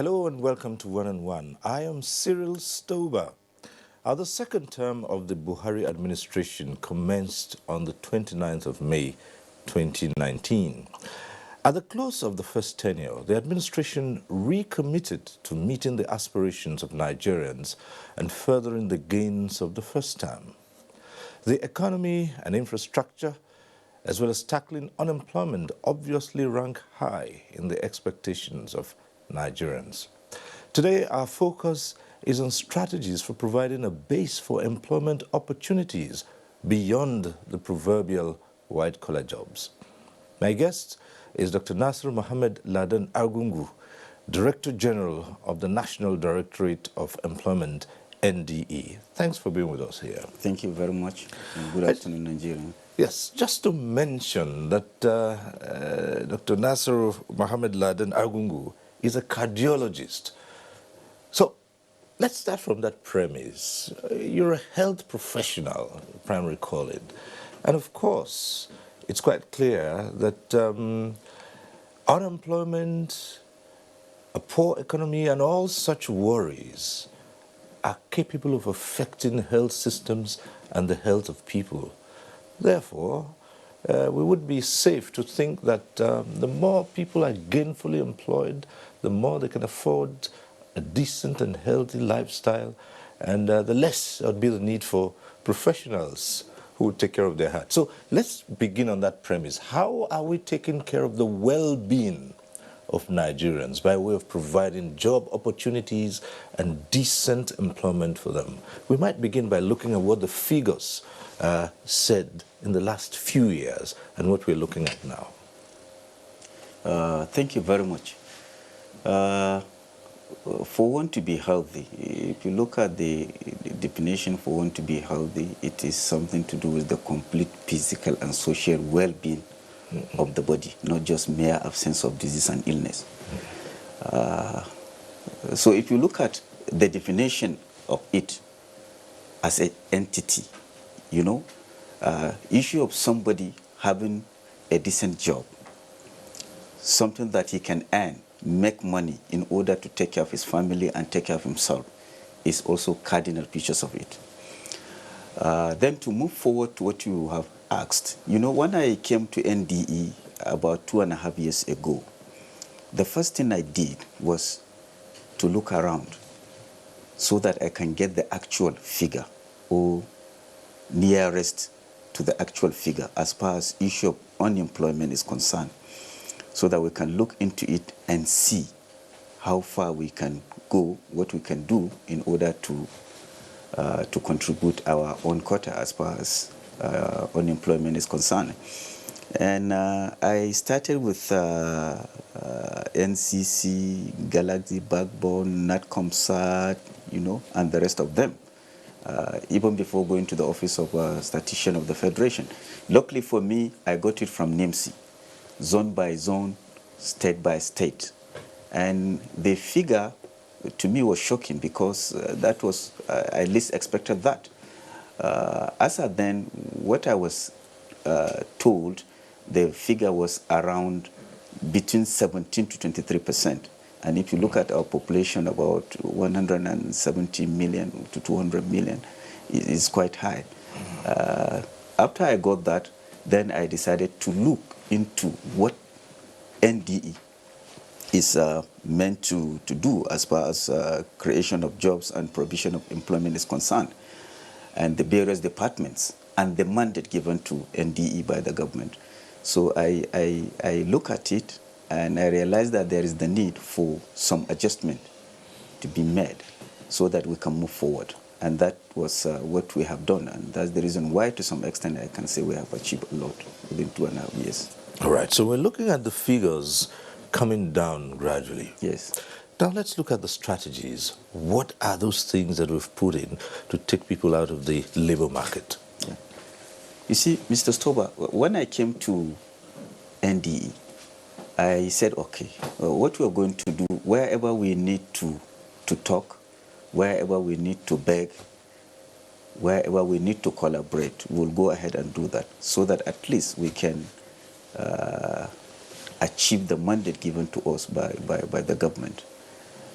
Hello and welcome to One on One. I am Cyril Stober. The second term of the Buhari administration commenced on the 29th of May 2019. At the close of the first tenure, the administration recommitted to meeting the aspirations of Nigerians and furthering the gains of the first term. The economy and infrastructure, as well as tackling unemployment, obviously rank high in the expectations of Nigerians. Today, our focus is on strategies for providing a base for employment opportunities beyond the proverbial white-collar jobs. My guest is Dr. Nasir Mohammed Laden Argungu, Director General of the National Directorate of Employment, NDE. Thanks for being with us here. Thank you very much. Good afternoon, Nigeria. Yes, just to mention that Dr. Nasir Mohammed Laden Argungu is a cardiologist. So let's start from that premise. You're a health professional, primary calling. And of course, it's quite clear that unemployment, a poor economy, and all such worries are capable of affecting health systems and the health of people. Therefore, we would be safe to think that the more people are gainfully employed, the more they can afford a decent and healthy lifestyle, and the less there would be the need for professionals who would take care of their health. So let's begin on that premise. How are we taking care of the well-being of Nigerians by way of providing job opportunities and decent employment for them? We might begin by looking at what the figures said in the last few years and what we're looking at now. Thank you very much. For one to be healthy, if you look at the definition for one to be healthy, it is something to do with the complete physical and social well-being of the body, not just mere absence of disease and illness. So if you look at the definition of it as an entity, you know, issue of somebody having a decent job, something that he can earn, make money in order to take care of his family and take care of himself is also cardinal features of it. Then to move forward to what you have asked, you know, when I came to NDE about 2.5 years ago, the first thing I did was to look around so that I can get the actual figure or nearest to the actual figure as far as issue of unemployment is concerned, so that we can look into it and see how far we can go, what we can do in order to contribute our own quota as far as unemployment is concerned. And I started with NCC, Galaxy, Backbone, NatComSat, you know, and the rest of them, even before going to the office of statistician of the Federation. Luckily for me, I got it from NIMSI, zone by zone, state by state. And the figure to me was shocking because that was, I least expected that. As at then, what I was told, the figure was around between 17 to 23%. And if you look at our population, about 170 million to 200 million, it is quite high. After I got that, then I decided to look into what NDE is meant to do as far as creation of jobs and provision of employment is concerned, and the various departments and the mandate given to NDE by the government. So I look at it and I realize that there is the need for some adjustment to be made so that we can move forward. And that was what we have done. And that's the reason why, to some extent, I can say we have achieved a lot within 2.5 years. All right, so we're looking at the figures coming down gradually. Yes. Now let's look at the strategies. What are those things that we've put in to take people out of the labor market? Yeah. You see, Mr. Stober, when I came to NDE, I said, okay, what we're going to do, wherever we need to talk, wherever we need to beg, wherever we need to collaborate, we'll go ahead and do that so that at least we can achieve the mandate given to us by the government.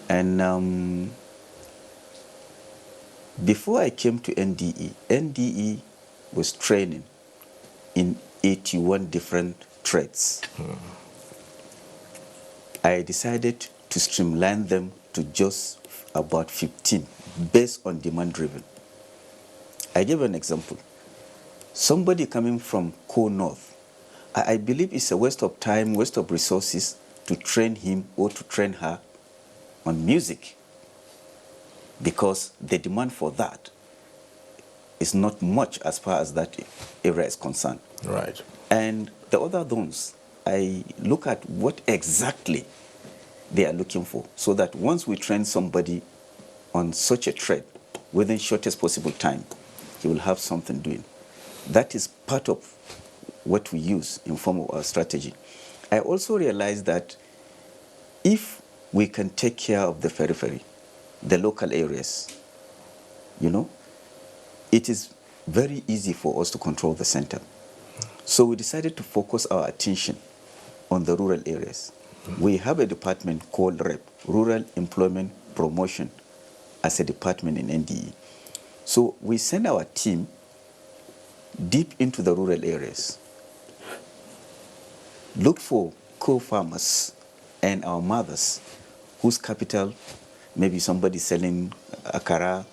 And before I came to NDE was training in 81 different trades. I decided to streamline them to just about 15 based on demand driven. I give an example. Somebody coming from Core North, I believe it's a waste of time, waste of resources to train him or to train her on music, because the demand for that is not much as far as that area is concerned. Right. And the other ones, I look at what exactly they are looking for, so that once we train somebody on such a trade within shortest possible time, he will have something doing. That is part of what we use in form of our strategy. I also realize that if we can take care of the periphery, the local areas, it is very easy for us to control the center. So we decided to focus our attention on the rural areas. We have a department called REP, Rural Employment Promotion, as a department in NDE. So we send our team deep into the rural areas, look for co-farmers and our mothers whose capital, maybe somebody selling akara,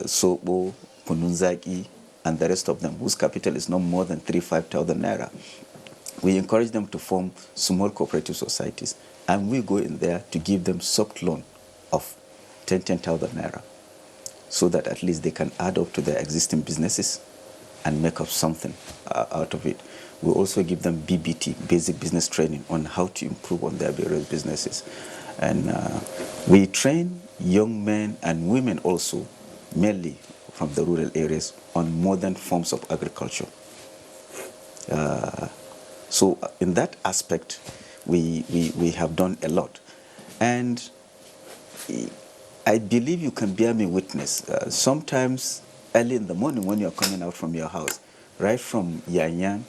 sobo, kununzaki, and the rest of them, whose capital is not more than 5,000 naira. We encourage them to form small cooperative societies, and we go in there to give them soft loan of 10,000 naira, so that at least they can add up to their existing businesses and make up something out of it. We also give them BBT, basic business training, on how to improve on their various businesses. And we train young men and women also, mainly from the rural areas, on modern forms of agriculture. So in that aspect, we have done a lot. And I believe you can bear me witness. Sometimes early in the morning when you're coming out from your house, right from Yanyan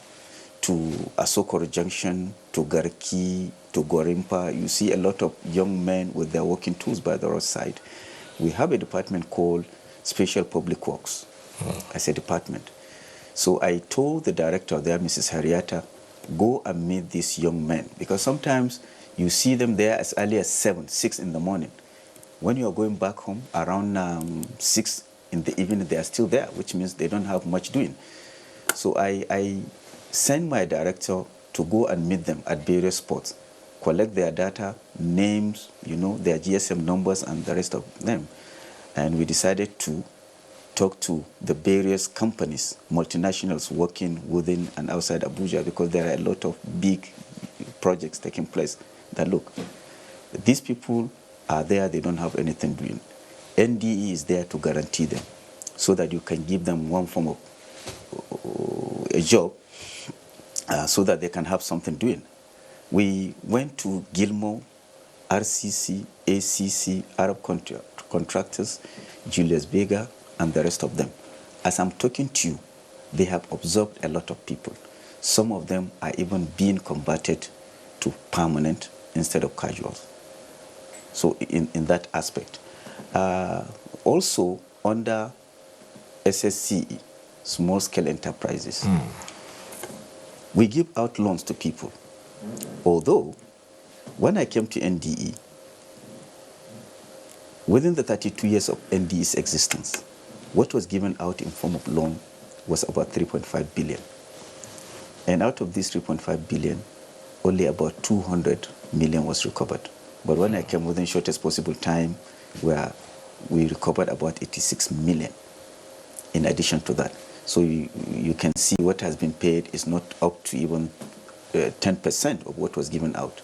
to Asokoro Junction, to Garki, to Gorimpa, you see a lot of young men with their working tools by the roadside. We have a department called Special Public Works as a department. So I told the director there, Mrs. Harrietta, go and meet these young men, because sometimes you see them there as early as 6 in the morning. When you are going back home around 6 in the evening, they are still there, which means they don't have much doing. So I send my director to go and meet them at various spots, collect their data, names, their GSM numbers and the rest of them. And we decided to talk to the various companies, multinationals working within and outside Abuja, because there are a lot of big projects taking place that, look, these people are there, they don't have anything doing. NDE is there to guarantee them, so that you can give them one form of a job, so that they can have something doing. We went to Gilmore, RCC, ACC, Arab Contractors, Julius Berger, and the rest of them. As I'm talking to you, they have absorbed a lot of people. Some of them are even being converted to permanent instead of casuals. So in that aspect. Also under SSCE, Small Scale Enterprises, we give out loans to people. Although, when I came to NDE, within the 32 years of NDE's existence, what was given out in form of loan was about 3.5 billion. And out of this 3.5 billion, only about 200 million was recovered. But when I came within shortest possible time, where we recovered about 86 million in addition to that. So you can see what has been paid is not up to even 10% of what was given out.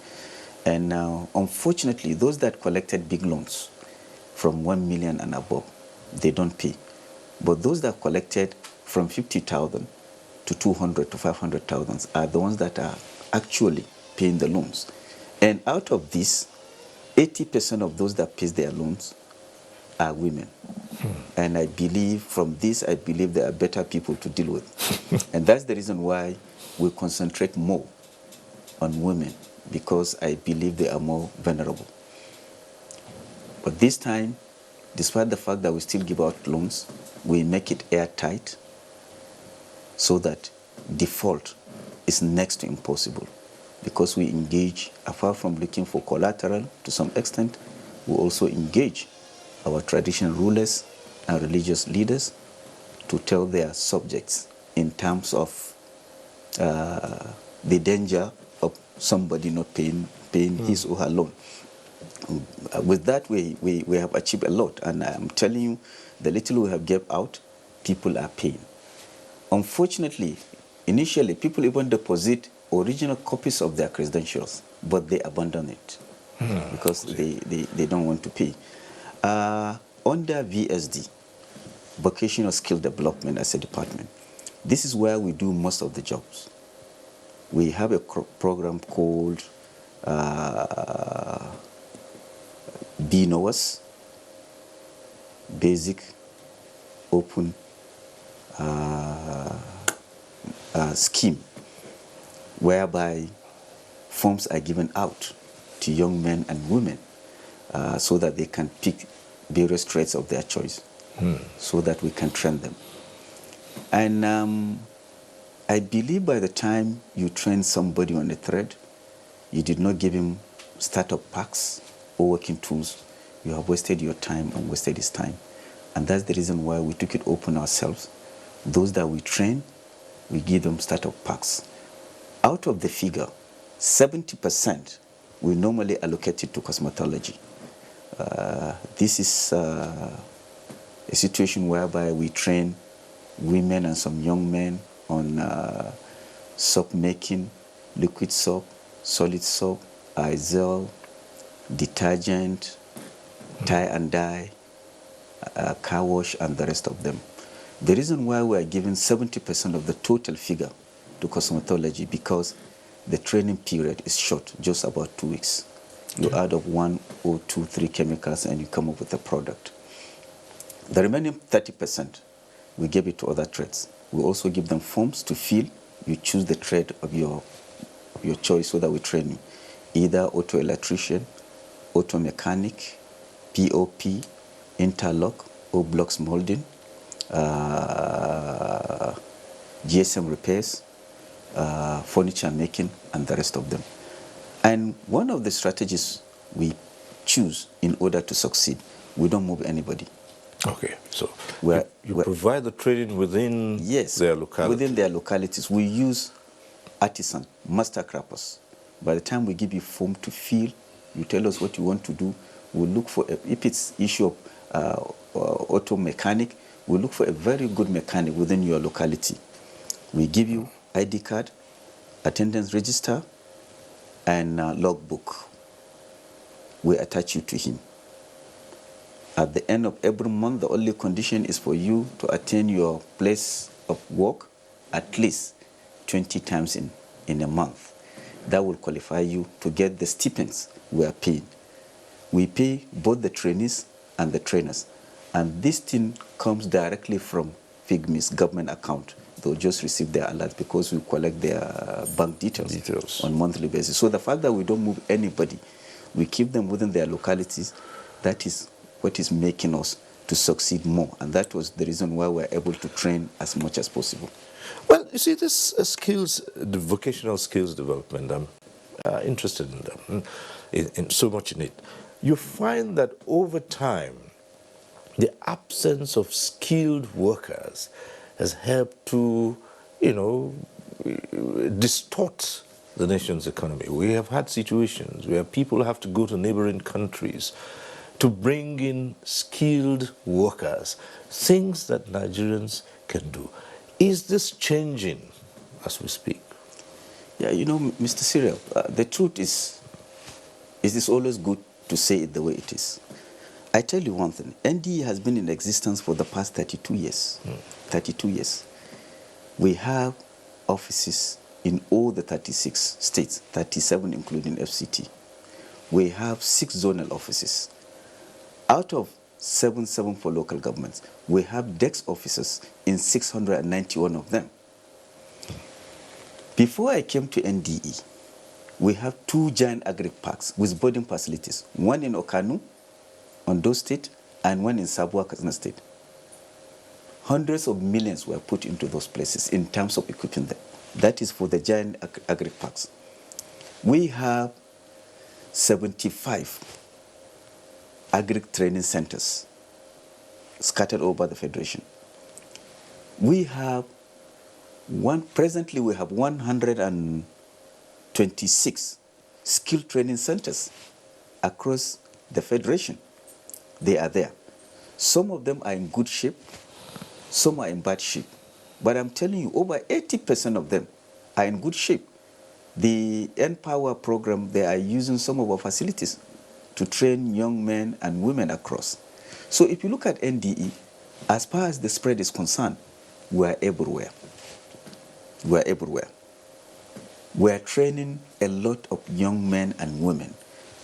And now, unfortunately, those that collected big loans from 1 million and above, they don't pay. But those that collected from 50,000 to 200 to 500,000 are the ones that are actually paying the loans. And out of this, 80% of those that pay their loans are women. And I believe from this, there are better people to deal with. And that's the reason why we concentrate more on women, because I believe they are more vulnerable. But this time, despite the fact that we still give out loans, we make it airtight so that default is next to impossible, because we engage, apart from looking for collateral to some extent, we also engage our traditional rulers and religious leaders to tell their subjects in terms of the danger of somebody not paying his or her loan. With that, we have achieved a lot, and I'm telling you, the little we have gave out, people are paying. Unfortunately, initially, people even deposit original copies of their credentials, but they abandon it because they don't want to pay. Under VSD, Vocational Skill Development as a department, this is where we do most of the jobs. We have a program called BNOS, Basic Open Scheme, whereby forms are given out to young men and women so that they can pick various trades of their choice, so that we can train them. And I believe by the time you train somebody on a trade, you did not give him startup packs or working tools. You have wasted your time and wasted his time. And that's the reason why we took it open ourselves. Those that we train, we give them startup packs. Out of the figure, 70% we normally allocate it to cosmetology. This is a situation whereby we train women and some young men on soap making, liquid soap, solid soap, Izal, detergent, tie and dye, car wash, and the rest of them. The reason why we are giving 70% of the total figure to cosmetology, because the training period is short, just about 2 weeks. You add up 1 or 2, 3 chemicals and you come up with a product. The remaining 30%, we give it to other trades. We also give them forms to fill. You choose the trade of your choice so that we train you. Either auto electrician, auto mechanic, POP, interlock, or blocks molding, GSM repairs, furniture making, and the rest of them. And one of the strategies we choose in order to succeed, we don't move anybody. Okay, so you We're provide the training within their locality. Within their localities. We use artisan, master crafters. By the time we give you form to fill, you tell us what you want to do. We'll look for, if it's issue of auto mechanic, we'll look for a very good mechanic within your locality. We give you ID card, attendance register, and logbook. We attach you to him. At the end of every month, the only condition is for you to attend your place of work at least 20 times in a month. That will qualify you to get the stipends we are paying. We pay both the trainees and the trainers. And this thing comes directly from FIGMI's government account. They'll just receive their alerts because we collect their bank details on a monthly basis. So the fact that we don't move anybody, we keep them within their localities, that is what is making us to succeed more. And that was the reason why we're able to train as much as possible. Well, you see, this the vocational skills development, I'm interested in them, in so much in it. You find that over time, the absence of skilled workers has helped to, distort the nation's economy. We have had situations where people have to go to neighboring countries to bring in skilled workers, things that Nigerians can do. Is this changing as we speak? Yeah, Mr. Cyril, the truth is always good to say it the way it is. I tell you one thing, NDE has been in existence for the past 32 years. 32 years. We have offices in all the 36 states, 37 including FCT. We have 6 zonal offices. Out of 7 for local governments, we have desk officers in 691 of them. Before I came to NDE, we have 2 giant agri parks with boarding facilities, one in Okanu Ondo State, and one in Sabwa, Katsina State. Hundreds of millions were put into those places in terms of equipping them. That is for the giant agri parks. We have 75 agri training centers scattered over the Federation. We have presently we have 126 skill training centers across the Federation. They are there. Some of them are in good shape, some are in bad shape. But I'm telling you, over 80% of them are in good shape. The N-Power program, they are using some of our facilities to train young men and women across. So if you look at NDE, as far as the spread is concerned, we are everywhere. We are everywhere. We are training a lot of young men and women,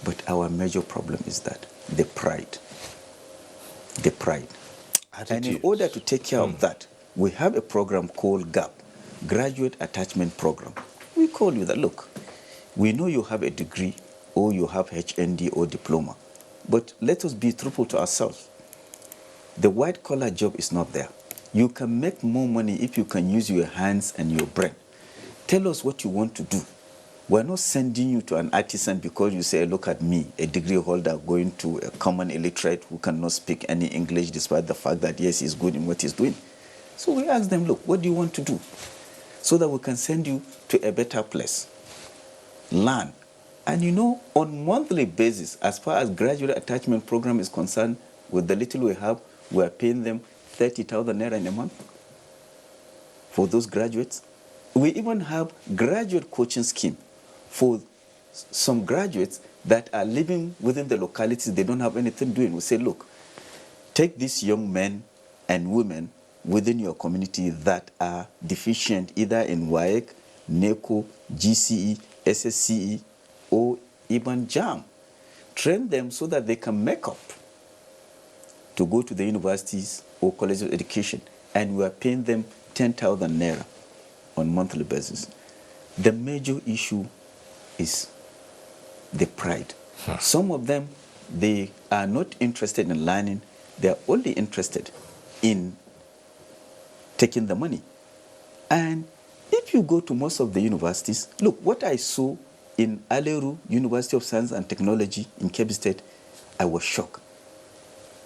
but our major problem is that the pride. The pride. And in order to take care of that, we have a program called GAP, Graduate Attachment Program. We call you that, look, we know you have a degree or you have HND or diploma, but let us be truthful to ourselves. The white-collar job is not there. You can make more money if you can use your hands and your brain. Tell us what you want to do. We're not sending you to an artisan because you say, look at me, a degree holder going to a common illiterate who cannot speak any English despite the fact that, yes, he's good in what he's doing. So we ask them, look, what do you want to do? So that we can send you to a better place. Learn. And you know, on monthly basis, as far as graduate attachment program is concerned, with the little we have, we are paying them 30,000 naira in a month for those graduates. We even have graduate coaching scheme for some graduates that are living within the localities, they don't have anything doing. We say, look, take these young men and women within your community that are deficient either in WAEC, NECO, GCE, SSCE, or even JAM. Train them so that they can make up to go to the universities or colleges of education, and we are paying them 10,000 naira on monthly basis. The major issue is the pride. Some of them, they are not interested in learning, they are only interested in taking the money. And if you go to most of the universities, look, what I saw in Aleru, University of Science and Technology in Kebbi State, I was shocked.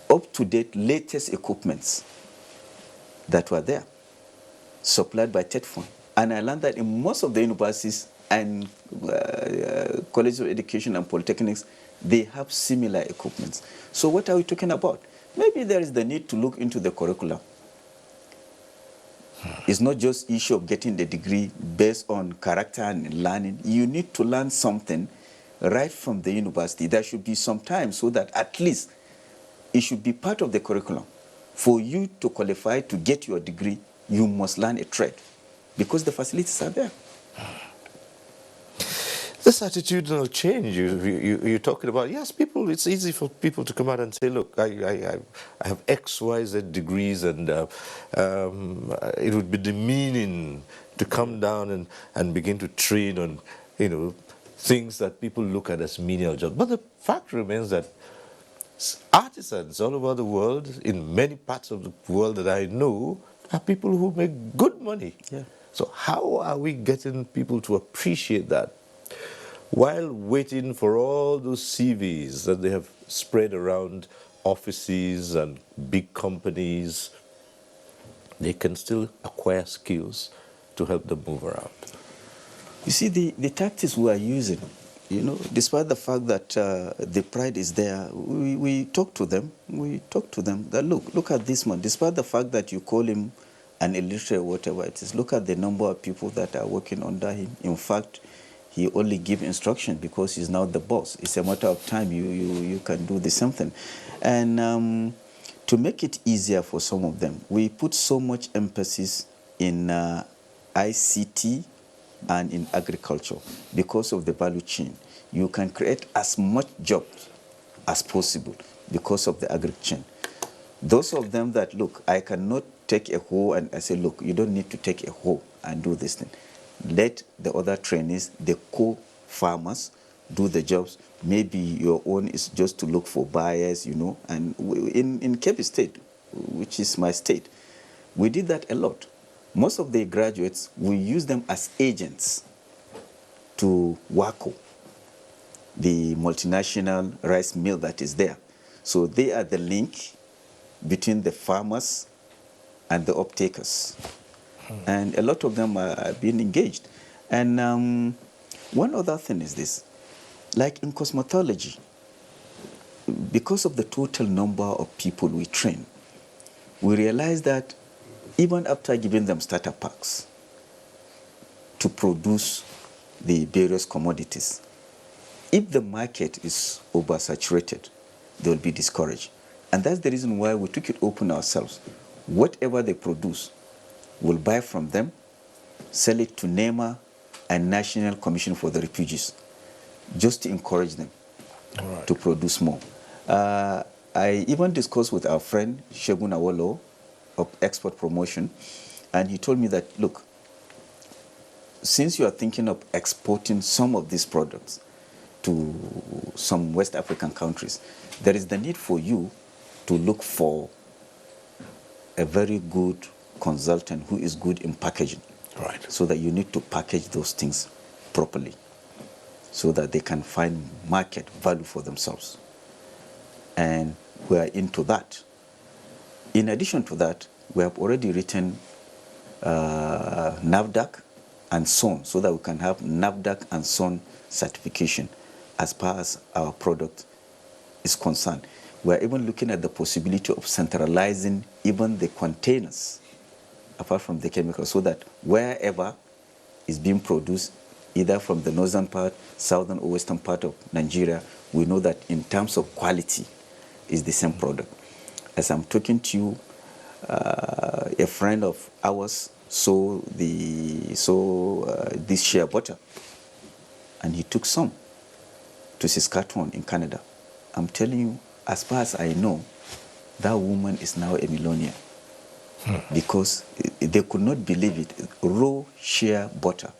Up-to-date, latest equipments that were there, supplied by TETFON. And I learned that in most of the universities and colleges of education and polytechnics, they have similar equipments. So what are we talking about? Maybe there is the need to look into the curriculum. It's not just issue of getting the degree based on character and learning. You need to learn something right from the university. There should be some time so that at least it should be part of the curriculum. For you to qualify to get your degree, you must learn a trade because the facilities are there. This attitudinal change you're talking about, yes, people, it's easy for people to come out and say, look, I have X, Y, Z degrees, and it would be demeaning to come down and begin to train on, things that people look at as menial jobs. But the fact remains that artisans all over the world, in many parts of the world that I know, are people who make good money. Yeah. So how are we getting people to appreciate that while waiting for all those CVs that they have spread around offices and big companies? They can still acquire skills to help them move around. You see, the tactics we are using, despite the fact that the pride is there, we talk to them. We talk to them that, look at this man. Despite the fact that you call him an illiterate or whatever it is, look at the number of people that are working under him. In fact, he only gives instruction because he's now the boss. It's a matter of time you can do the same thing. And to make it easier for some of them, we put so much emphasis in ICT and in agriculture because of the value chain. You can create as much jobs as possible because of the agri chain. Those of them that, look, I cannot take a hoe, and I say, look, you don't need to take a hoe and do this thing. Let the other trainees, the co-farmers, do the jobs. Maybe your own is just to look for buyers, And in Kebbi State, which is my state, we did that a lot. Most of the graduates, we use them as agents to WACO, the multinational rice mill that is there. So they are the link between the farmers and the uptakers. And a lot of them are being engaged. And one other thing is this, like in cosmetology, because of the total number of people we train, we realize that even after giving them starter packs to produce the various commodities, if the market is oversaturated, they will be discouraged. And that's the reason why we took it open ourselves. Whatever they produce, we'll buy from them, sell it to NEMA and National Commission for the Refugees, just to encourage them to produce more. I even discussed with our friend Shegun Awolo of Export Promotion, and he told me that, look, since you are thinking of exporting some of these products to some West African countries, there is the need for you to look for a very good consultant who is good in packaging. Right. So that you need to package those things properly so that they can find market value for themselves. And we are into that. In addition to that, we have already written NAFDAC and SON so that we can have NAFDAC and SON certification as far as our product is concerned. We are even looking at the possibility of centralizing even the containers apart from the chemicals, so that wherever is being produced, either from the northern part, southern or western part of Nigeria, we know that in terms of quality is the same product. As I'm talking to you, a friend of ours saw this shea butter, and he took some to Saskatchewan in Canada. I'm telling you, as far as I know, that woman is now a millionaire. Because they could not believe it. Raw shea butter.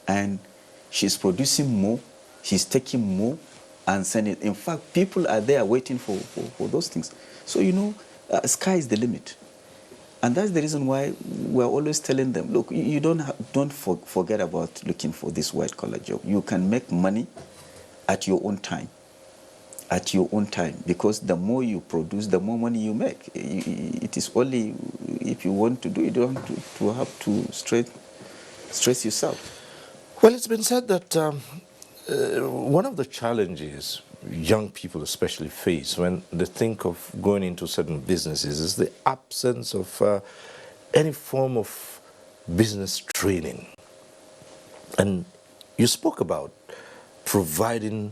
And she's producing more, she's taking more and sending it. In fact, people are there waiting for those things. So, sky is the limit. And that's the reason why we're always telling them, look, you don't forget about looking for this white-collar job. You can make money at your own time. At your own time, because the more you produce, the more money you make. It is only if you want to do it, you don't have to stress yourself. Well, it's been said that one of the challenges young people especially face when they think of going into certain businesses is the absence of any form of business training. And you spoke about providing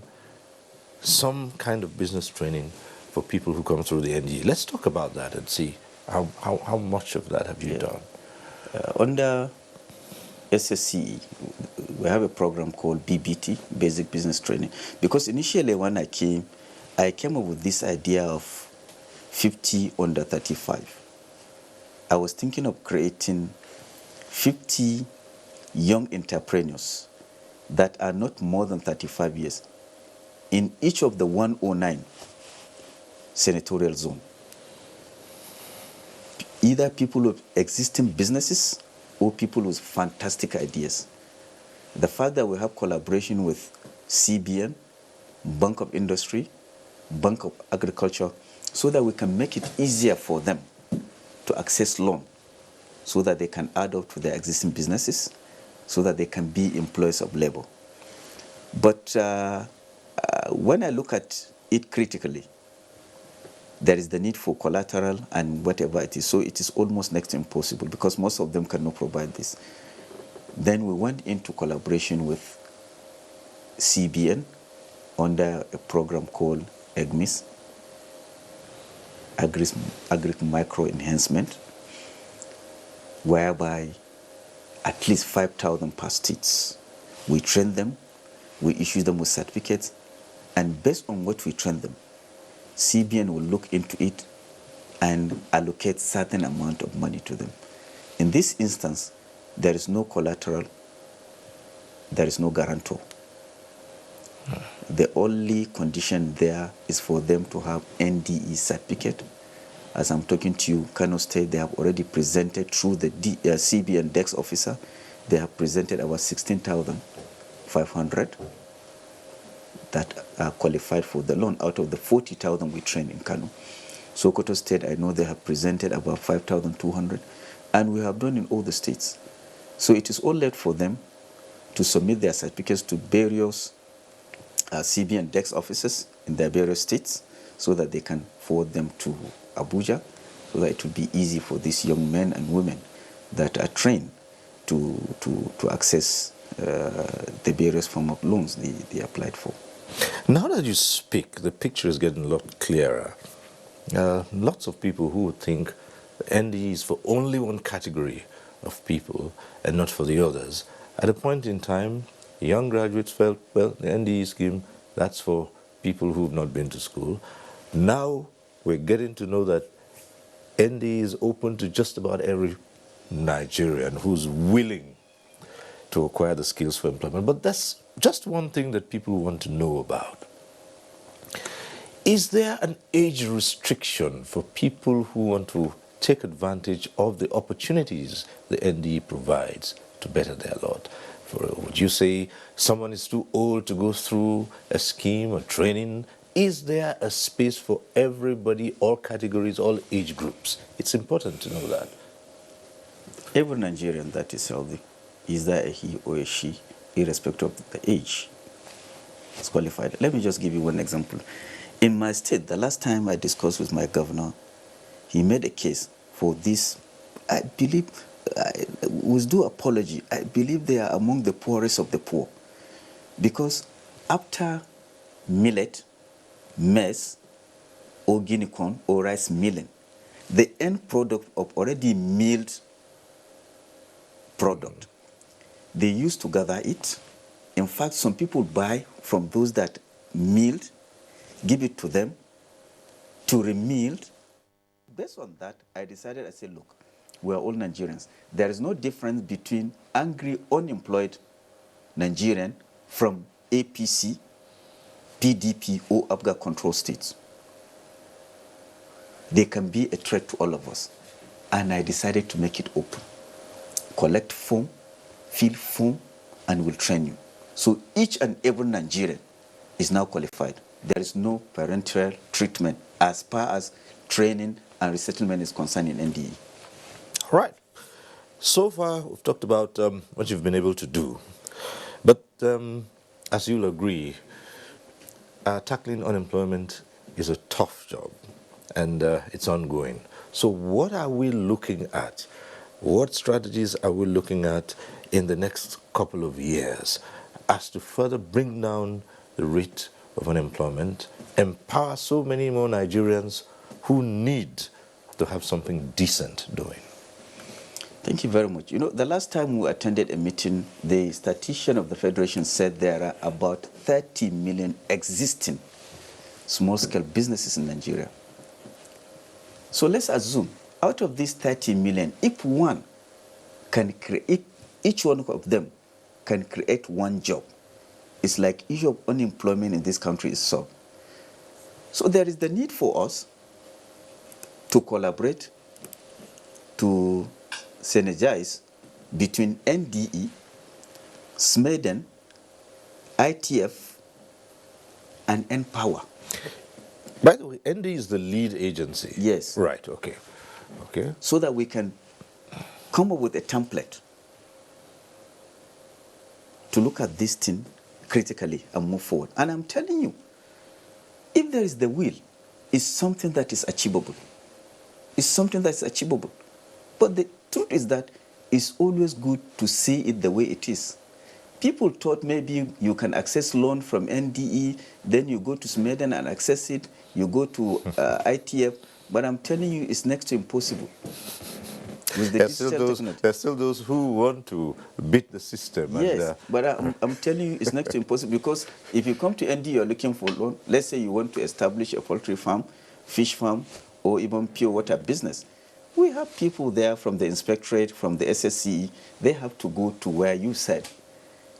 some kind of business training for people who come through the NTA. Let's talk about that and see how much of that have you done? Under SSCE, we have a program called BBT, Basic Business Training. Because initially when I came up with this idea of 50 under 35. I was thinking of creating 50 young entrepreneurs that are not more than 35 years in each of the 109 senatorial zone. Either people with existing businesses or people with fantastic ideas. The fact that we have collaboration with CBN, Bank of Industry, Bank of Agriculture, so that we can make it easier for them to access loan, so that they can add up to their existing businesses, so that they can be employees of labor. But when I look at it critically, there is the need for collateral and whatever it is. So it is almost next to impossible because most of them cannot provide this. Then we went into collaboration with CBN under a program called AGMIS, Agri Micro Enhancement, whereby at least 5,000 pastiches. We train them, we issue them with certificates, and based on what we train them, CBN will look into it and allocate certain amount of money to them. In this instance, there is no collateral, there is no guarantor. The only condition there is for them to have NDE certificate. As I'm talking to you, Kano State, they have already presented through the CB and DEX officer, they have presented about 16,500 that are qualified for the loan out of the 40,000 we train in Kano. Sokoto State, I know they have presented about 5,200, and we have done in all the states. So it is all left for them to submit their certificates to various CB and DEX offices in their various states so that they can forward them to Abuja, so that it will be easy for these young men and women that are trained to access the various form of loans they applied for. Now that you speak, the picture is getting a lot clearer. Lots of people who would think NDE is for only one category of people and not for the others. At a point in time, young graduates felt, well, the NDE scheme, that's for people who have not been to school. Now we're getting to know that NDE is open to just about every Nigerian who's willing to acquire the skills for employment. But that's just one thing that people want to know about. Is there an age restriction for people who want to take advantage of the opportunities the NDE provides to better their lot? Would you say someone is too old to go through a scheme or training? Is there a space for everybody, all categories, all age groups? It's important to know that. Every Nigerian that is healthy, is there a he or a she, irrespective of the age, is qualified. Let me just give you one example. In my state, the last time I discussed with my governor, he made a case for this. I believe, with due apology, I believe they are among the poorest of the poor. Because after millet, maize, or guinea corn, or rice milling, the end product of already milled product, they used to gather it. In fact, some people buy from those that milled, give it to them to remilled. Based on that, I decided, I said, look, we are all Nigerians. There is no difference between angry, unemployed Nigerian from APC, PDP, or Abga control states. They can be a threat to all of us. And I decided to make it open. Collect form, fill form, and we'll train you. So each and every Nigerian is now qualified. There is no parental treatment as far as training and resettlement is concerned in NDE. All right. So far, we've talked about what you've been able to do. But as you'll agree, tackling unemployment is a tough job, and it's ongoing. So what are we looking at? What strategies are we looking at in the next couple of years as to further bring down the rate of unemployment, empower so many more Nigerians who need to have something decent doing? Thank you very much. You know, the last time we attended a meeting, the statistician of the Federation said there are about 30 million existing small-scale businesses in Nigeria. So let's assume, out of these 30 million, if one can create, each one of them can create one job, it's like issue of unemployment in this country is solved. So there is the need for us to collaborate, to synergize between NDE, SMEDEN, ITF, and NPower. By the way, NDE is the lead agency. Yes. Right, okay. Okay. So that we can come up with a template to look at this thing critically and move forward. And I'm telling you, if there is the will, it's something that is achievable. It's something that's achievable. But the truth is that it's always good to see it the way it is. People thought maybe you can access loan from NDE, then you go to SMEDEN and access it, you go to ITF, but I'm telling you it's next to impossible. With the There's still those who want to beat the system. Yes, and, but I'm telling you it's next to impossible, because if you come to NDE, you're looking for loan. Let's say you want to establish a poultry farm, fish farm, or even pure water business. We have people there from the inspectorate, from the SSCE. They have to go to where you said.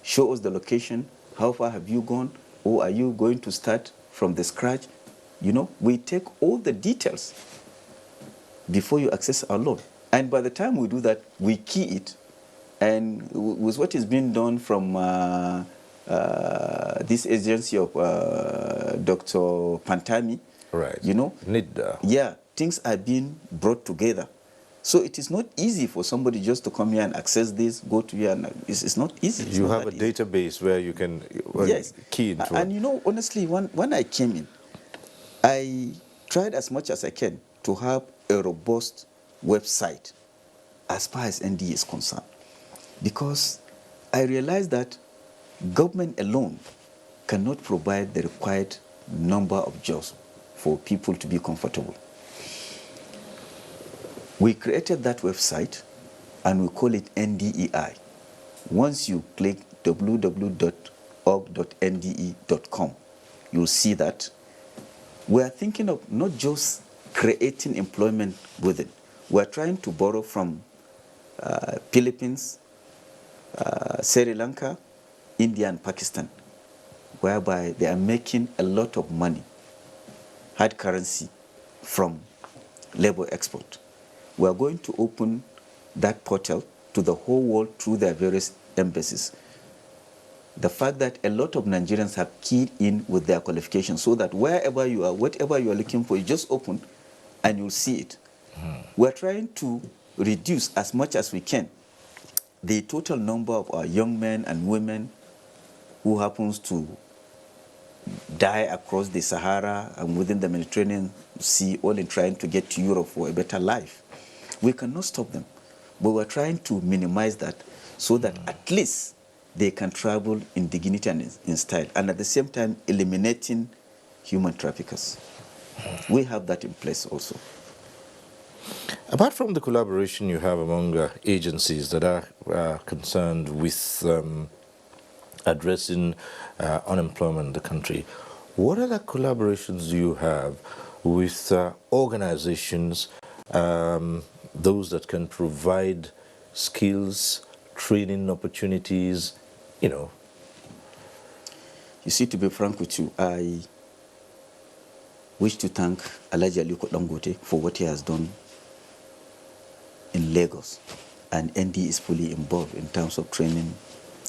Show us the location. How far have you gone? or are you going to start from the scratch? You know, we take all the details before you access our loan. And by the time we do that, we key it. And with what is being done from this agency of Dr. Pantami, Right. you know, NIDA. yeah, things are being brought together. So it is not easy for somebody just to come here and access this, go to here, and it's not easy. It's You not have a that easy. database where you can Yes. key into And it. you know, honestly, when I came in, I tried as much as I can to have a robust website as far as ND is concerned. Because I realized that government alone cannot provide the required number of jobs for people to be comfortable. We created that website and we call it NDEI. Once you click www.org.nde.com, you'll see that we are thinking of not just creating employment within. We are trying to borrow from Philippines, Sri Lanka, India, and Pakistan, whereby they are making a lot of money, hard currency, from labor export. We are going to open that portal to the whole world through their various embassies. The fact that a lot of Nigerians have keyed in with their qualifications, so that wherever you are, whatever you are looking for, you just open and you'll see it. We're trying to reduce as much as we can the total number of our young men and women who happens to die across the Sahara and within the Mediterranean Sea, all in trying to get to Europe for a better life. We cannot stop them, but we're trying to minimize that so that at least they can travel in dignity and in style, and at the same time eliminating human traffickers. We have that in place also. Apart from the collaboration you have among agencies that are concerned with addressing unemployment in the country, what other collaborations do you have with organizations, those that can provide skills, training opportunities, you know? You see, to be frank with you, I wish to thank Alhaji Aliko Dangote for what he has done in Lagos, and ND is fully involved in terms of training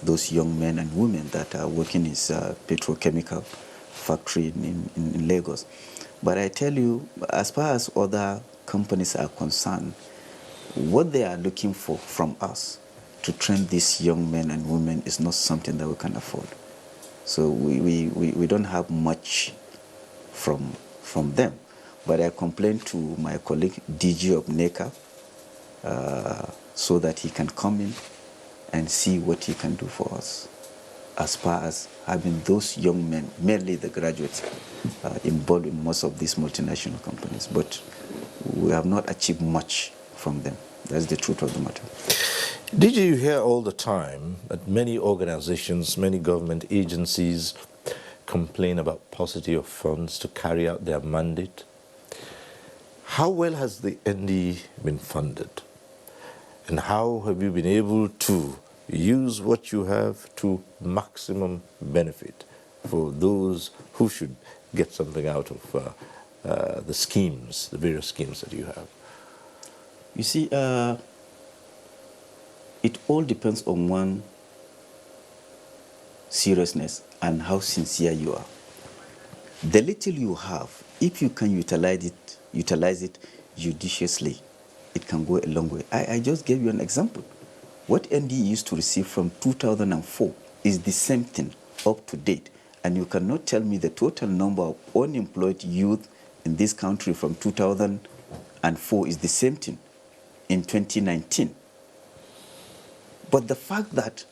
those young men and women that are working in his petrochemical factory in Lagos. But I tell you, as far as other companies are concerned, what they are looking for from us to train these young men and women is not something that we can afford. So we don't have much from them. But I complained to my colleague DG of NECA so that he can come in and see what he can do for us as far as having those young men, mainly the graduates, involved in most of these multinational companies. But we have not achieved much from them. That's the truth of the matter. Did you hear all the time that many organizations, many government agencies complain about paucity of funds to carry out their mandate? How well has the ND been funded? And how have you been able to use what you have to maximum benefit for those who should get something out of the schemes, the various schemes that you have? You see, it all depends on one seriousness and how sincere you are. The little you have, if you can utilize it judiciously, it can go a long way. I just gave you an example. What ND used to receive from 2004 is the same thing up to date. And you cannot tell me the total number of unemployed youth in this country from 2004 is the same thing in 2019. But the fact that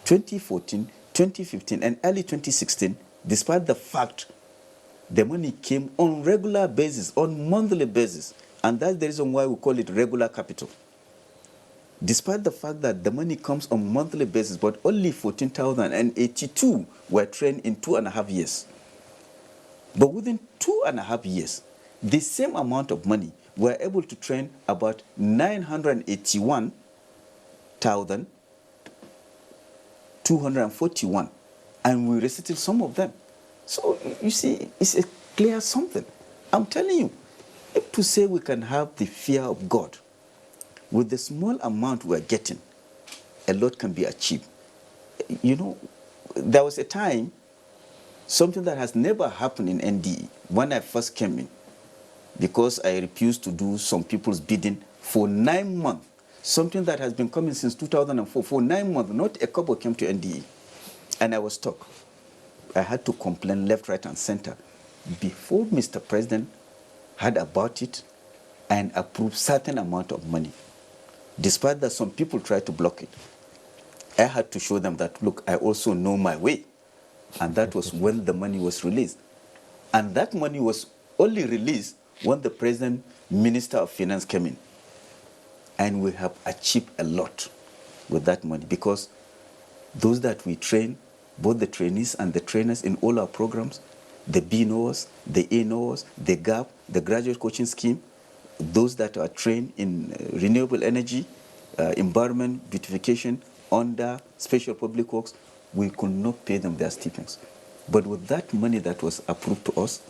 2014, 2015, and early 2016, despite the fact the money came on regular basis, on monthly basis, and that's the reason why we call it regular capital. Despite the fact that the money comes on monthly basis, but only 14,082 were trained in 2.5 years. But within 2.5 years, the same amount of money, we're able to train about 981,241, and we recited some of them. So you see, it's a clear something. I'm telling you, if to say we can have the fear of God with the small amount we're getting, a lot can be achieved. You know, there was a time, something that has never happened in NDE, when I first came in, because I refused to do some people's bidding for 9 months, something that has been coming since 2004, for 9 months, not a couple came to NDE, and I was stuck. I had to complain left, right, and center before Mr. President heard about it and approved certain amount of money. Despite that, some people tried to block it. I had to show them that, look, I also know my way. And that was when the money was released. And that money was only released when the President, Minister of Finance came in. And we have achieved a lot with that money, because those that we train, both the trainees and the trainers in all our programs, the B knowers, the A knowers, the GAP, the graduate coaching scheme, those that are trained in renewable energy, environment, beautification, under special public works, we could not pay them their stipends. But with that money that was approved to us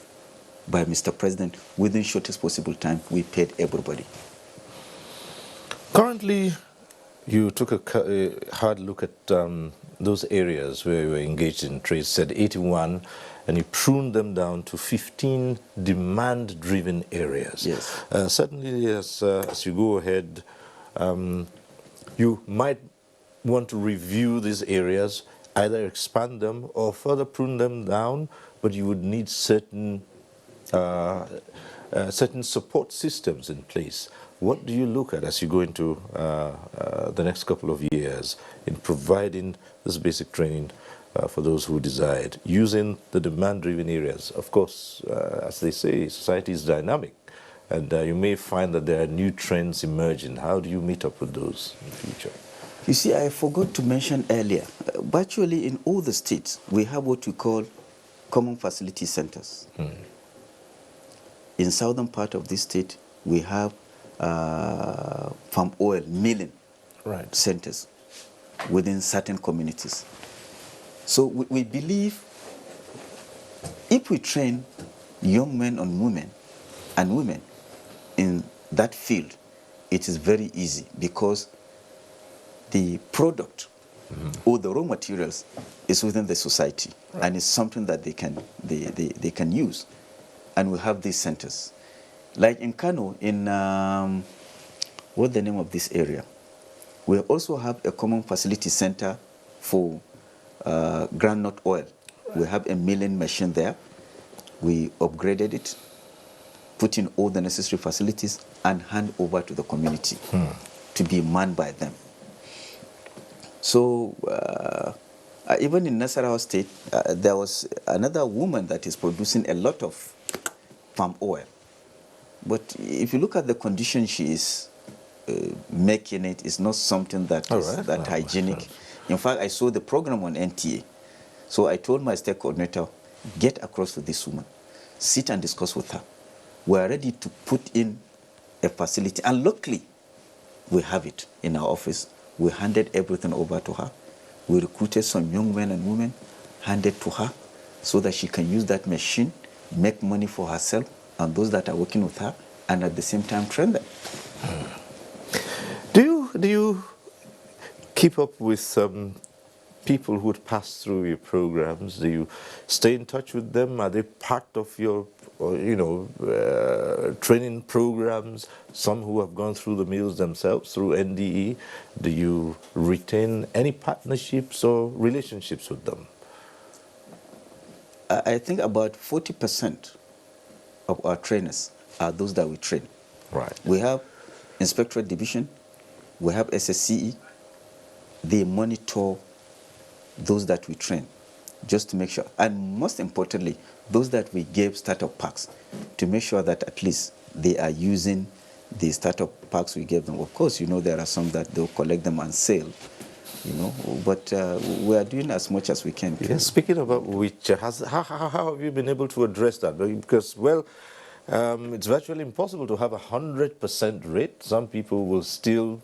by Mr. President, within shortest possible time, we paid everybody. Currently, you took a hard look at those areas where you were engaged in trade, said 81, and you pruned them down to 15 demand-driven areas. Yes. Certainly, as you go ahead, you might want to review these areas, either expand them or further prune them down, but you would need certain certain support systems in place. What do you look at as you go into the next couple of years in providing this basic training for those who desire it, using the demand-driven areas? Of course, as they say, society is dynamic, and you may find that there are new trends emerging. How do you meet up with those in the future? You see, I forgot to mention earlier, virtually in all the states, we have what we call common facility centers. In southern part of this state, we have palm oil milling centers within certain communities. So we believe if we train young men and women in that field, it is very easy, because the product or the raw materials is within the society, and it's something that they can use. And we have these centers. Like in Kano, in what's the name of this area? We also have a common facility center for groundnut oil. We have a milling machine there. We upgraded it, put in all the necessary facilities, and hand over to the community to be manned by them. So even in Nasarawa State, there was another woman that is producing a lot of palm oil. But if you look at the condition she is making it, it's not something that is that hygienic. In fact, I saw the program on NTA. So I told my state coordinator, get across to this woman, sit and discuss with her. We are ready to put in a facility. And luckily, we have it in our office. We handed everything over to her. We recruited some young men and women, handed to her, so that she can use that machine, make money for herself and those that are working with her, and at the same time train them. Do you keep up with people who would pass through your programs? Do you stay in touch with them? Are they part of your training programs? Some who have gone through the mills themselves through NDE. Do you retain any partnerships or relationships with them? I think about 40% of our trainers are those that we train. Right. We have Inspectorate Division, we have SSCE. They monitor those that we train, just to make sure. And most importantly, those that we gave startup packs, to make sure that at least they are using the startup packs we gave them. Of course, there are some that they'll collect them and sell, but we are doing as much as we can. Yes, speaking about which, how have you been able to address that? Because, it's virtually impossible to have 100% rate. Some people will still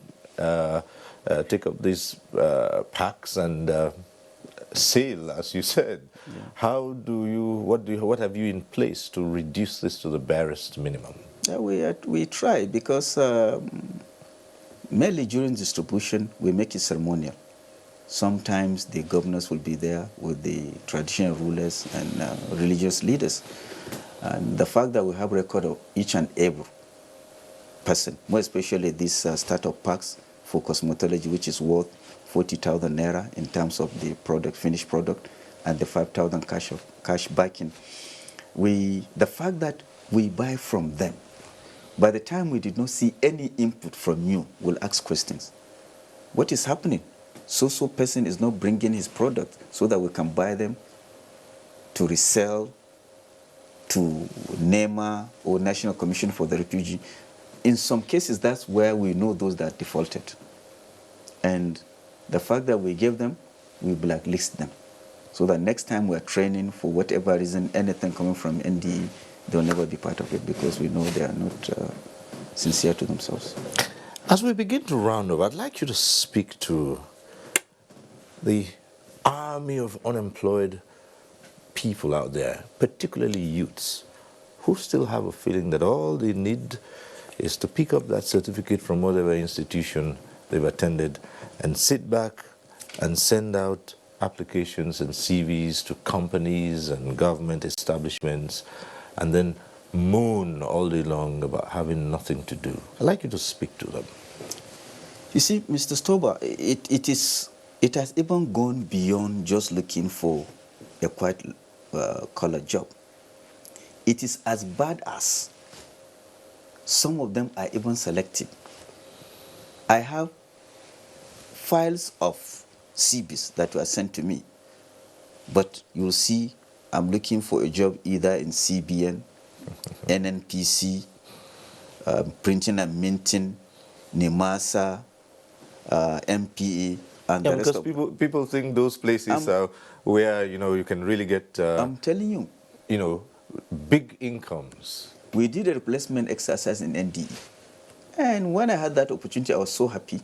take up these packs and sale, as you said. Yeah. How do you, what have you in place to reduce this to the barest minimum? We try because mainly during distribution, we make it ceremonial. Sometimes the governors will be there with the traditional rulers and religious leaders. And the fact that we have record of each and every person, more especially these startup packs for cosmetology, which is worth 40,000 naira in terms of the product, finished product, and the 5,000 cash backing. The fact that we buy from them, by the time we did not see any input from you, we'll ask questions. What is happening? So person is not bringing his product so that we can buy them to resell to NEMA or National Commission for the Refugee. In some cases, that's where we know those that defaulted. And the fact that we gave them, we blacklist them. So that next time we're training, for whatever reason, anything coming from NDE, they'll never be part of it because we know they are not sincere to themselves. As we begin to round up, I'd like you to speak to the army of unemployed people out there, particularly youths, who still have a feeling that all they need is to pick up that certificate from whatever institution they've attended and sit back and send out applications and CVs to companies and government establishments and then moan all day long about having nothing to do. I'd like you to speak to them. You see, Mr. Stober, it has even gone beyond just looking for a white-collar job. It is as bad as some of them are even selective. I have files of CVs that were sent to me, but you'll see I'm looking for a job either in CBN, NNPC, printing and minting, NIMASA, MPA, and the rest of because people think those places are where you can really get I'm telling you, big incomes. we did a replacement exercise in NDE, and when I had that opportunity, I was so happy.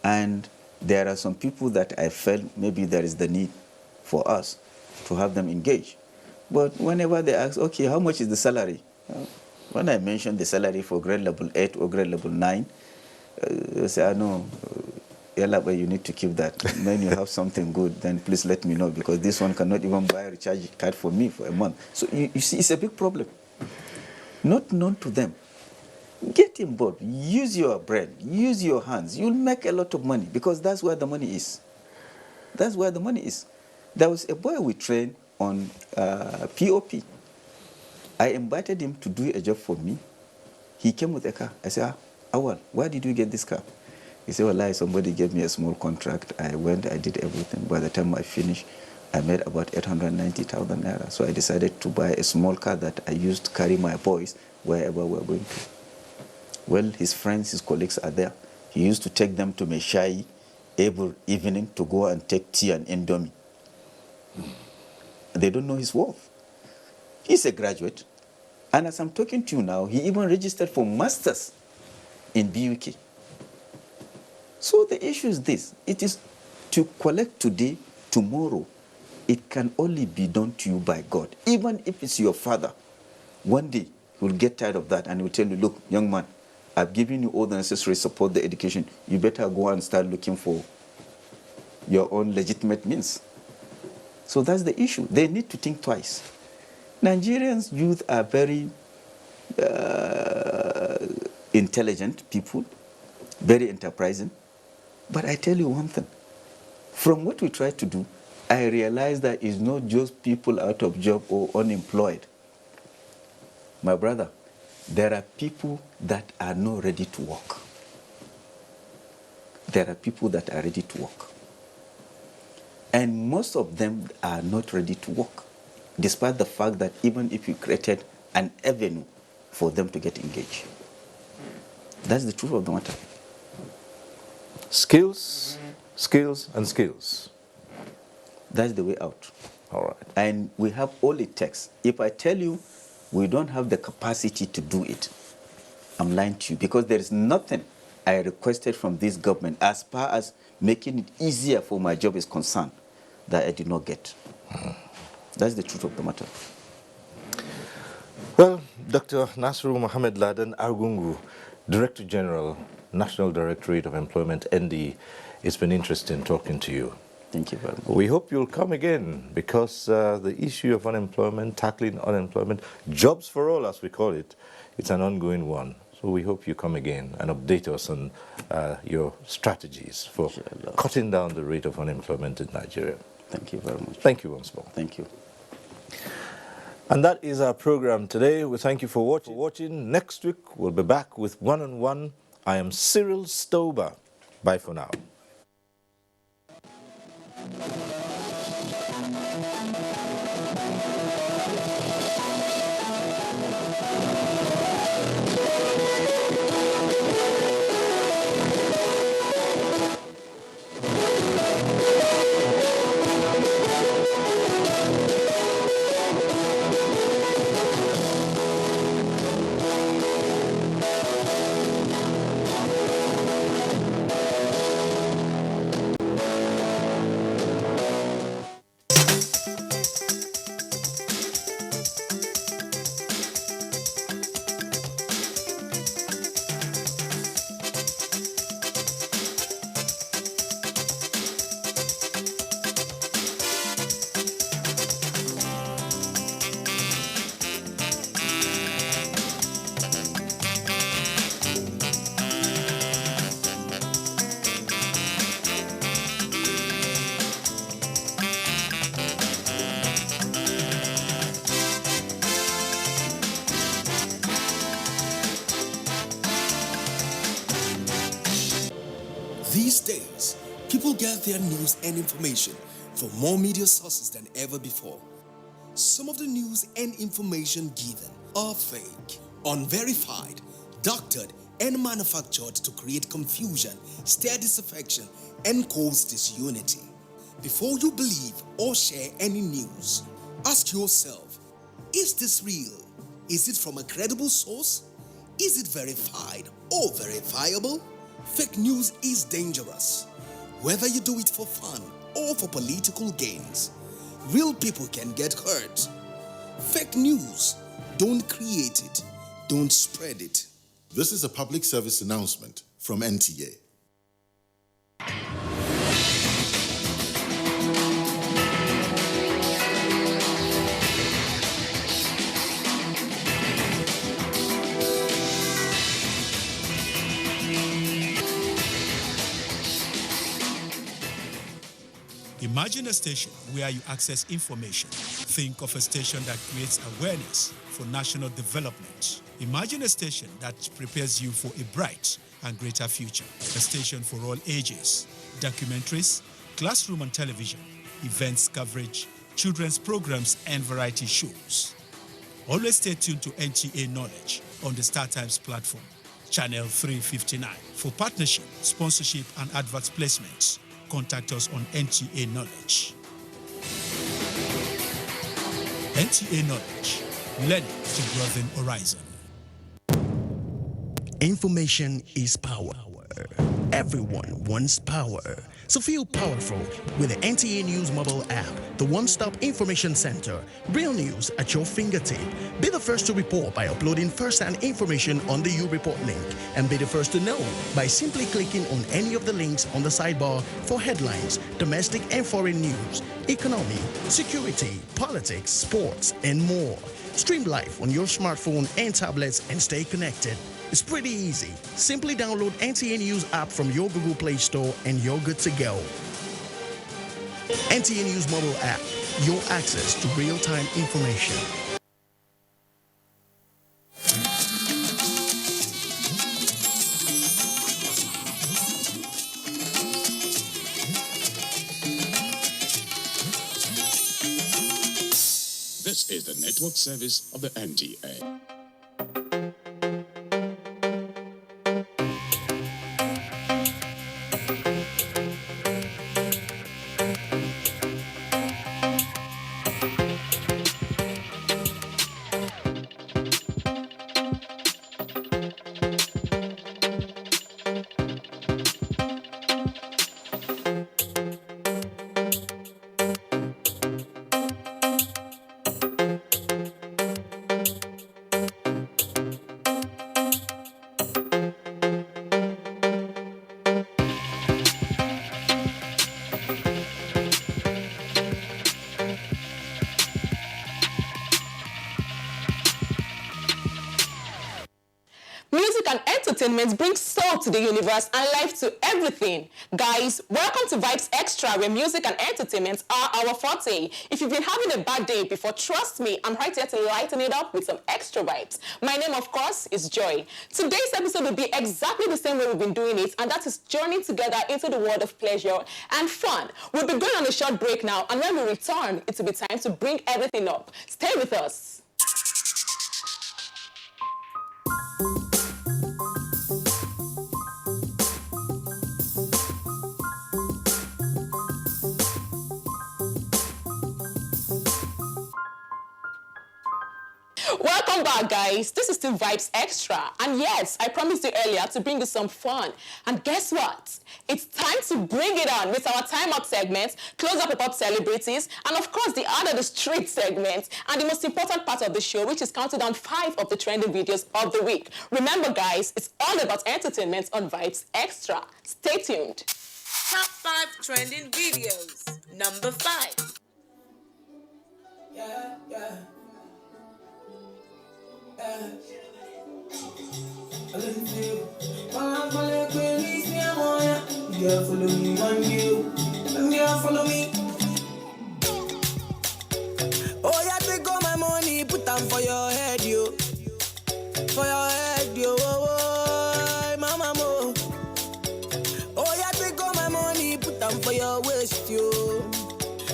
And there are some people that I felt maybe there is the need for us to have them engage. But whenever they ask, okay, how much is the salary? When I mentioned the salary for grade level 8 or grade level 9, they say, no, but you need to keep that. When you have something good, then please let me know, because this one cannot even buy a recharge card for me for a month. So you see, it's a big problem. Not known to them. Get involved. Use your brain. Use your hands. You'll make a lot of money, because that's where the money is. That's where the money is. There was a boy we trained on POP. I invited him to do a job for me. He came with a car. I said, Awal, where did you get this car? He said, well, somebody gave me a small contract. I went, I did everything. By the time I finished, I made about 890,000 naira. So I decided to buy a small car that I used to carry my boys wherever we're going to. Well, his friends, his colleagues are there. He used to take them to Meshai every evening to go and take tea and indomie. They don't know his worth. He's a graduate. And as I'm talking to you now, he even registered for masters in BUK. So the issue is this. It is to collect today, tomorrow. It can only be done to you by God. Even if it's your father, one day he will get tired of that and he will tell you, look, young man, I've given you all the necessary support, the education. You better go and start looking for your own legitimate means. So that's the issue. They need to think twice. Nigerians youth are very intelligent people, very enterprising. But I tell you one thing. From what we try to do, I realize that it's not just people out of job or unemployed. My brother, there are people that are not ready to work. There are people that are ready to work. And most of them are not ready to work, despite the fact that even if you created an avenue for them to get engaged. That's the truth of the matter. Skills, skills, and skills. That's the way out. All right. And we have all it takes. If I tell you we don't have the capacity to do it, I'm lying to you, because there is nothing I requested from this government as far as making it easier for my job is concerned. that I did not get. That's the truth of the matter. Well, Dr. Nasiru Mohammed Laden Argungu, Director General, National Directorate of Employment, ND, it's been interesting talking to you. Thank you very much. We hope you'll come again because the issue of unemployment, tackling unemployment, jobs for all as we call it, it's an ongoing one. So we hope you come again and update us on your strategies for cutting down the rate of unemployment in Nigeria. Thank you very much. Thank you once more. Thank you. And that is our program today. We thank you for watching. Next week, we'll be back with One-on-One. I am Cyril Stober. Bye for now. These days, people get their news and information from more media sources than ever before. Some of the news and information given are fake, unverified, doctored, and manufactured to create confusion, stir disaffection, and cause disunity. Before you believe or share any news, ask yourself, is this real? Is it from a credible source? Is it verified or verifiable? Fake news is dangerous. Whether you do it for fun or for political gains, real people can get hurt. Fake news, don't create it, don't spread it. This is a public service announcement from NTA. Imagine a station where you access information. Think of a station that creates awareness for national development. Imagine a station that prepares you for a bright and greater future. A station for all ages. Documentaries, classroom and television, events coverage, children's programs and variety shows. Always stay tuned to NTA Knowledge on the StarTimes platform, channel 359. For partnership, sponsorship and advert placements, contact us on NTA Knowledge. NTA Knowledge, learning to broaden horizon. Information is power. Everyone wants power. So feel powerful with the NTA News mobile app, the one-stop information center. Real news at your fingertip. Be the first to report by uploading first-hand information on the U-Report link. And be the first to know by simply clicking on any of the links on the sidebar for headlines, domestic and foreign news, economy, security, politics, sports, and more. Stream live on your smartphone and tablets and stay connected. It's pretty easy. Simply download NTA News app from your Google Play Store and you're good to go. NTA News mobile app, your access to real-time information. This is the network service of the NTA. music and entertainment brings soul to the universe and life to everything. Guys, welcome to Vibes Extra, where music and entertainment are our forte. If you've been having a bad day before, trust me, I'm right here to lighten it up with some extra vibes. My name, of course, is Joy. Today's episode will be exactly the same way we've been doing it, and that is journeying together into the world of pleasure and fun. We'll be going on a short break now, and when we return, it will be time to bring everything up. Stay with us. Welcome back, guys. This is still Vibes Extra. And yes, I promised you earlier to bring you some fun. And guess what? It's time to bring it on with our Time Up segment, Close Up Pop Celebrities, and of course the Out of the Street segment, and the most important part of the show, which is counting down 5 of the trending videos of the week. Remember, guys, it's all about entertainment on Vibes Extra. Stay tuned. Top 5 trending videos. Number 5. Yeah. Girl, follow me, man, girl, follow me. Oh, yeah, take all my money, put them for your head, yo. For your head, yo. Oh, mama, mo. Oh, yeah, take all my money, put them for your waist, yo.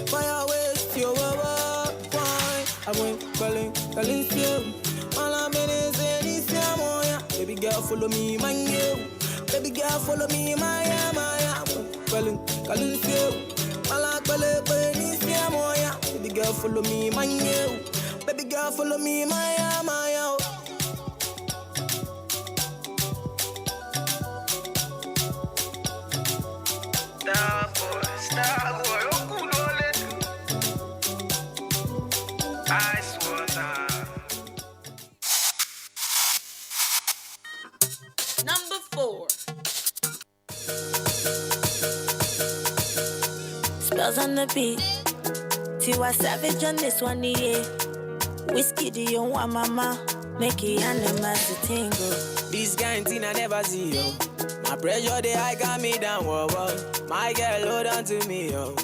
For your waist, yo. Oh, why? I went calling, you. All I'm in is this, yeah. Baby girl, follow me, man, yo. Baby girl, follow me, my. Calling you. All baby girl, follow me, my. Baby girl, follow me, my. Star boy, oh, cool, I swear. Number 4. Spells on the beat. Tiwa Savage on this one, yeah. Whiskey, do you want mama? Make it animals to tingle. This kind thing I never see, yo. My pressure, they high got me down, whoa, whoa. My girl, hold on to me, yo.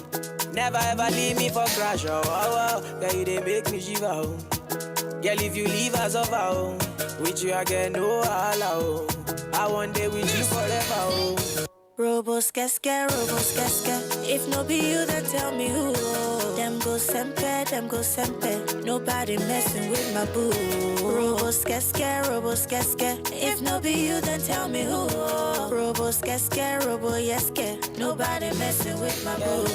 Never ever leave me for crash, oh, oh, oh. Girl, you they make me shiver, oh. Girl, if you leave us over, oh. With you, I get no allow, oh. I want day with you forever, oh. Robos casca. If no be you, then tell me who. Them go sempe. Nobody messing with my boo. Robos casca. If no be you, then tell me who. Robos casca, nobody messing with my boo.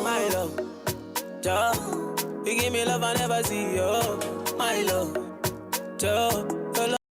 My love, Joe, you give me love I never see, yo. My love, Joe.